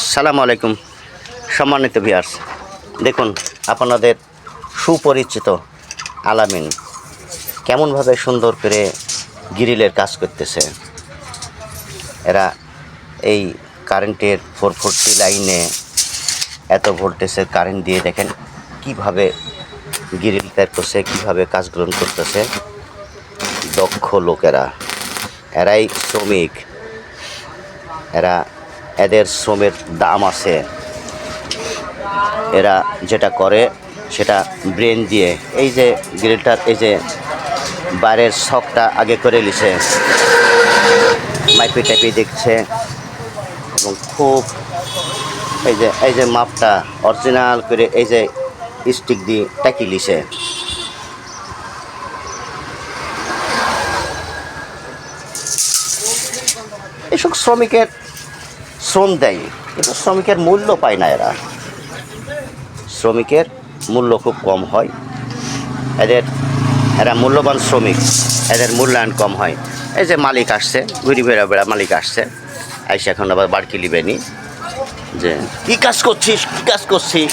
আসসালামু আলাইকুম সম্মানিত ভিউয়ার্স, দেখুন আপনাদের সুপরিচিত আলামিন কেমনভাবে সুন্দর করে গ্রিলের কাজ করতেছে। এরা এই কারেন্টের 440 লাইনে এত ভোল্টেজের কারেন্ট দিয়ে দেখেন কিভাবে গ্রিল তৈরি করছে, কীভাবে কাজগুলো করতেছে। দক্ষ লোকেরা, এরাই শ্রমিক, এদের শ্রমের দাম আছে। এরা যেটা করে সেটা ব্রেন দিয়ে, এই যে গ্রিলটার এই যে বাইরের শকটা আগে করে নিছে, মাইপি টাইপি দেখছে এবং খুব এই যে মাপটা অরিজিনাল করে এই যে স্টিক দিয়ে টাকি লিছে। এসব শ্রমিকের শ্রম দেয়, কিন্তু শ্রমিকের মূল্য পায় না। শ্রমিকের মূল্য খুব কম হয়। এরা মূল্যবান শ্রমিক, এদের মূল্যায়ন কম হয়। এই যে মালিক আসছে, ঘুরি বেড়া মালিক আসছে, আইসে এখন আবার বাড়কি লিবেনি যে কী কাজ করছিস, কী কাজ করছিস,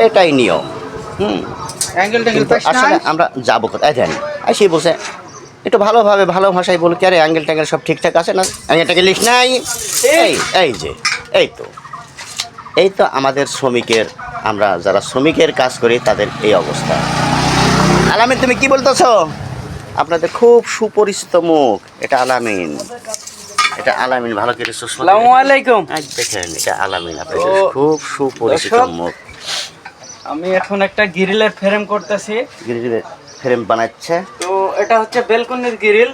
এটাই নিয়ম। আসলে আমরা যাবো কোথায় জানি, আইসি বলছে একটু ভালোভাবে ভালো ভাষায় বলি, কে আরে অ্যাঙ্গেল ট্যাঙ্গেল সব ঠিকঠাক আছে না, অ্যাঙ্গেল ট্যাঙ্গেল লিখ নাই। এই তো আমাদের শ্রমিকের, আমরা যারা শ্রমিকের কাজ করি তাদের এই অবস্থা। আলামিন, তুমি কি বলতেছ? আপনাদের খুব সুপরিচিত মুখ, এটা আলামিন, এটা আলামিন। ভালো করে আসসালামু আলাইকুম। দেখেন, এটা আলামিন, আপনাদের খুব সুপরিচিত মুখ। আমি এখন একটা গ্রিলের ফ্রেম করতেছি। গ্রিলের ফ্রেম বানাচ্ছে, তো এটা হচ্ছে বেলকনির গ্রিল।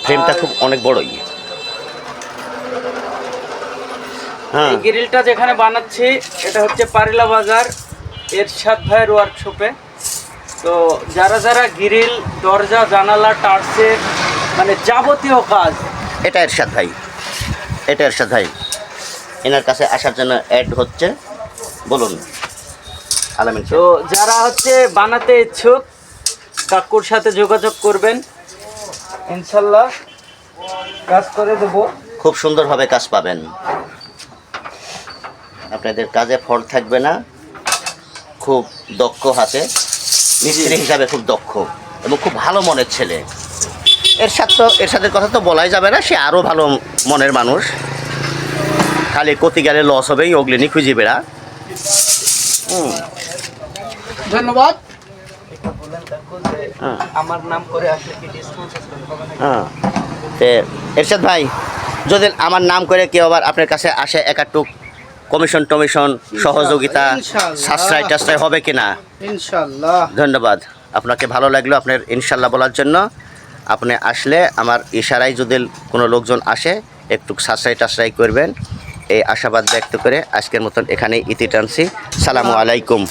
ফ্রেমটা খুব অনেক বড়ই। এই গ্রিলটা যেখানে বানাচ্ছি এটা হচ্ছে পারিলা বাজার এরশাদ ভাইয়ের ওয়ার্কশপে। তো যারা যারা গ্রিল, দরজা, জানালা, টার্সের মানে যাবতীয় কাজ, এটা এরশাদ ভাই, এনার কাছে আসার জন্য অ্যাড হচ্ছে। বলুন আলামিন। তো যারা হচ্ছে বানাতে ইচ্ছুক কাকুর সাথে যোগাযোগ করবেন, ইনশাল্লাহ কাজ করে দেব। খুব সুন্দরভাবে কাজ পাবেন, আপনাদের কাজে ফল্ট থাকবে না। খুব দক্ষ হাতে, মিস্ত্রি হিসাবে খুব দক্ষ এবং খুব ভালো মনের ছেলে। এরশাদের কথা তো বলাই যাবে না, সে আরও ভালো মনের মানুষ। খালি কতি গেলে লস হবেই, ওগলিনি খুঁজি বেড়া। ধন্যবাদ। আমার নাম করে আসলে কি ডিসকাউন্ট? এরশাদ ভাই, যদি আমার নাম করে কেউ আবার আপনার কাছে আসে, একাটুক কমিশন টমিশন সহযোগিতা সাশ্রয় টাশ্রয় হবে কিনা? ইনশাল্লাহ। ধন্যবাদ আপনাকে, ভালো লাগলো আপনার ইনশাল্লাহ বলার জন্য। আপনি আসলে আমার ইশারায় যদি কোনো লোকজন আসে একটু সাশ্রয় টাশ্রয় করবেন, এই আশাবাদ ব্যক্ত করে আজকের মতন এখানেই ইতি টানছি। সালামু আলাইকুম।